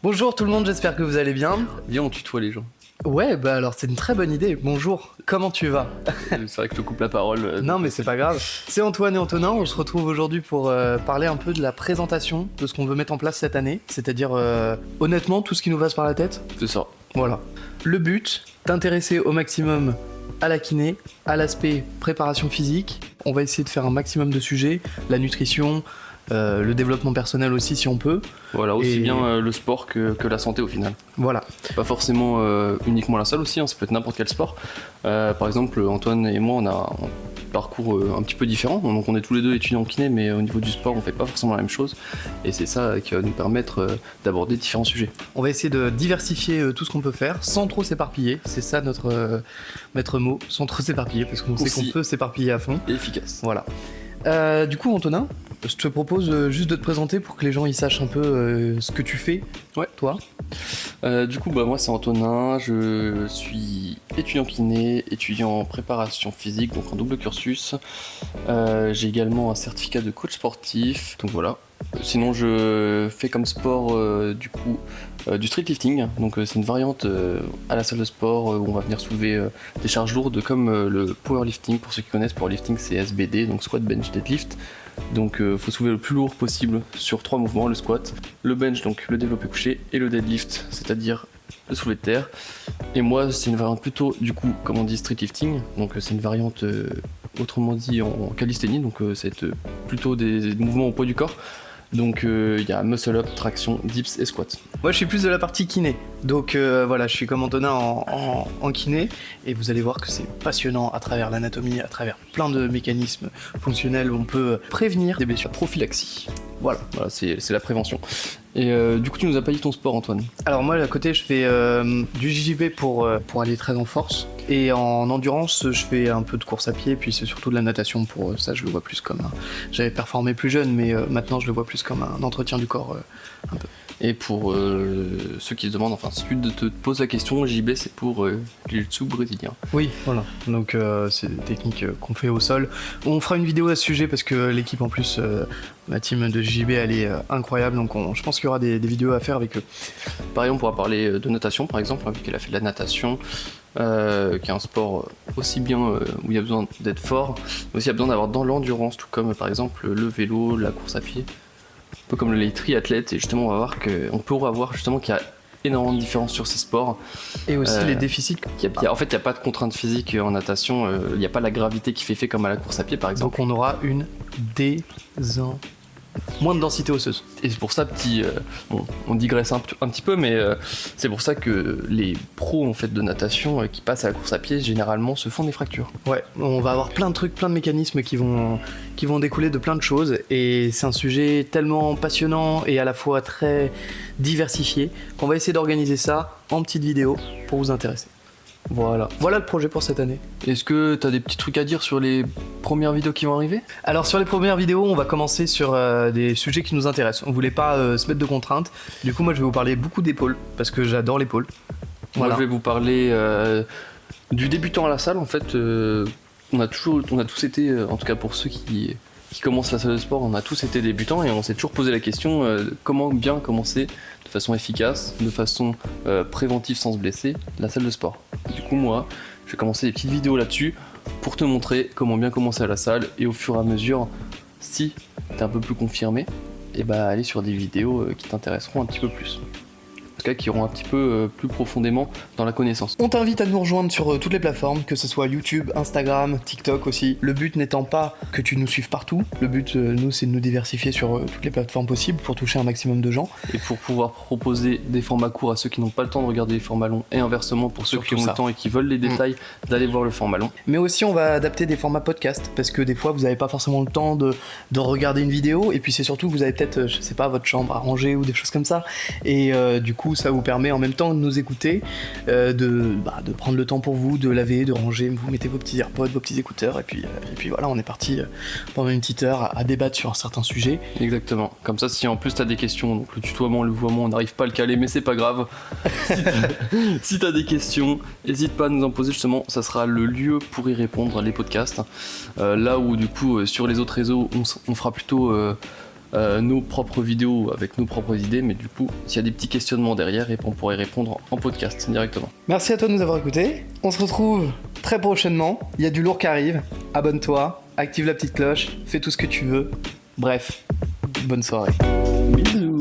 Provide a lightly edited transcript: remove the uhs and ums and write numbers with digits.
Bonjour tout le monde, j'espère que vous allez bien. Viens, on tutoie les gens. Ouais, bah alors c'est une très bonne idée. Bonjour, comment tu vas? C'est vrai que je te coupe la parole. Non mais c'est pas grave. C'est Antoine et Antonin, on se retrouve aujourd'hui pour parler un peu de la présentation de ce qu'on veut mettre en place cette année. C'est-à-dire, honnêtement, tout ce qui nous passe par la tête. C'est ça. Voilà. Le but, t'intéresser au maximum à la kiné, à l'aspect préparation physique. On va essayer de faire un maximum de sujets, la nutrition, le développement personnel aussi si on peut. Voilà, aussi bien le sport que la santé au final. Voilà. Pas forcément uniquement la salle aussi, hein, ça peut être n'importe quel sport. Par exemple, Antoine et moi, on a un parcours un petit peu différent. Donc on est tous les deux étudiants en kiné, mais au niveau du sport, on fait pas forcément la même chose. Et c'est ça qui va nous permettre d'aborder différents sujets. On va essayer de diversifier tout ce qu'on peut faire sans trop s'éparpiller. C'est ça notre maître mot, sans trop s'éparpiller, parce qu'on sait qu'on peut s'éparpiller à fond. Et efficace. Voilà. Du coup, Antonin, je te propose juste de te présenter pour que les gens ils sachent un peu ce que tu fais, ouais. Toi. Du coup, moi c'est Antonin, je suis étudiant kiné, étudiant en préparation physique, donc en double cursus. J'ai également un certificat de coach sportif, donc voilà. Sinon, je fais comme sport du street lifting, donc c'est une variante à la salle de sport où on va venir soulever des charges lourdes comme le powerlifting. Pour ceux qui connaissent, powerlifting c'est SBD, donc squat, bench, deadlift. Donc faut soulever le plus lourd possible sur 3 mouvements, le squat, le bench, donc le développé couché, et le deadlift, c'est-à-dire le soulevé de terre. Et moi c'est une variante plutôt du coup, comme on dit, street lifting, donc c'est une variante autrement dit en calisthénie, donc c'est plutôt des mouvements au poids du corps. Donc il y a muscle up, traction, dips et squat. Moi je suis plus de la partie kiné, donc voilà, je suis comme Antonin en kiné, et vous allez voir que c'est passionnant à travers l'anatomie, à travers plein de mécanismes fonctionnels où on peut prévenir des blessures. Prophylaxie. Voilà, c'est la prévention. Et du coup tu nous as pas dit ton sport, Antoine? Alors moi à côté je fais du JJB pour aller très en force, et en endurance je fais un peu de course à pied, puis c'est surtout de la natation. Pour ça je le vois plus comme j'avais performé plus jeune, mais maintenant je le vois plus comme un entretien du corps un peu. Et pour ceux qui se demandent, enfin si tu te poses la question, JB c'est pour jiu-jitsu brésilien. Oui, voilà, donc c'est des techniques qu'on fait au sol. On fera une vidéo à ce sujet parce que l'équipe en plus, la team de JB elle est incroyable, donc je pense qu'il y aura des vidéos à faire avec eux. Pareil, on pourra parler de natation par exemple, vu qu'elle a fait de la natation, qui est un sport aussi bien où il y a besoin d'être fort, mais aussi il y a besoin d'avoir dans l'endurance, tout comme par exemple le vélo, la course à pied. Un peu comme les triathlètes, et justement on va voir qu'on peut voir justement qu'il y a énormément de différences sur ces sports. Et aussi les déficits. En fait il n'y a pas de contrainte physique en natation, il n'y a pas la gravité qui fait comme à la course à pied par exemple. Donc on aura moins de densité osseuse. Et c'est pour ça, on digresse un petit peu, mais c'est pour ça que les pros en fait de natation qui passent à la course à pied généralement se font des fractures. Ouais, on va avoir plein de trucs, plein de mécanismes qui vont découler de plein de choses, et c'est un sujet tellement passionnant et à la fois très diversifié qu'on va essayer d'organiser ça en petites vidéos pour vous intéresser. Voilà le projet pour cette année. Est-ce que t'as des petits trucs à dire sur les premières vidéos qui vont arriver? Alors sur les premières vidéos, on va commencer sur des sujets qui nous intéressent. On voulait pas se mettre de contraintes. Du coup, moi je vais vous parler beaucoup d'épaules, parce que j'adore l'épaule. Voilà. Moi je vais vous parler du débutant à la salle. En fait, on a tous été, en tout cas pour ceux qui commencent la salle de sport, on a tous été débutants, et on s'est toujours posé la question comment bien commencer de façon efficace, de façon préventive sans se blesser, la salle de sport. Du coup moi, je vais commencer des petites vidéos là-dessus pour te montrer comment bien commencer à la salle, et au fur et à mesure, si t'es un peu plus confirmé, et aller sur des vidéos qui t'intéresseront un petit peu plus. En tout cas qui iront un petit peu plus profondément dans la connaissance. On t'invite à nous rejoindre sur toutes les plateformes, que ce soit YouTube, Instagram, TikTok aussi. Le but n'étant pas que tu nous suives partout, le but nous c'est de nous diversifier sur toutes les plateformes possibles pour toucher un maximum de gens. Et pour pouvoir proposer des formats courts à ceux qui n'ont pas le temps de regarder les formats longs, et inversement pour ceux qui ont le temps et qui veulent les détails d'aller voir le format long. Mais aussi on va adapter des formats podcast, parce que des fois vous n'avez pas forcément le temps de regarder une vidéo, et puis c'est surtout que vous avez peut-être, je sais pas, votre chambre à ranger ou des choses comme ça, et du coup ça vous permet en même temps de nous écouter, de prendre le temps pour vous, de laver, de ranger, vous mettez vos petits AirPods, vos petits écouteurs, et puis voilà, on est parti pendant une petite heure à débattre sur un certain sujet. Exactement, comme ça si en plus t'as des questions, donc le tutoiement, le vouvoiement, on n'arrive pas à le caler, mais c'est pas grave. Si t'as des questions, n'hésite pas à nous en poser, justement, ça sera le lieu pour y répondre, les podcasts. Là où du coup sur les autres réseaux on fera plutôt nos propres vidéos avec nos propres idées, mais du coup, s'il y a des petits questionnements derrière, on pourrait répondre en podcast directement. Merci à toi de nous avoir écoutés. On se retrouve très prochainement. Il y a du lourd qui arrive. Abonne-toi, active la petite cloche, fais tout ce que tu veux. Bref, bonne soirée. Bisous.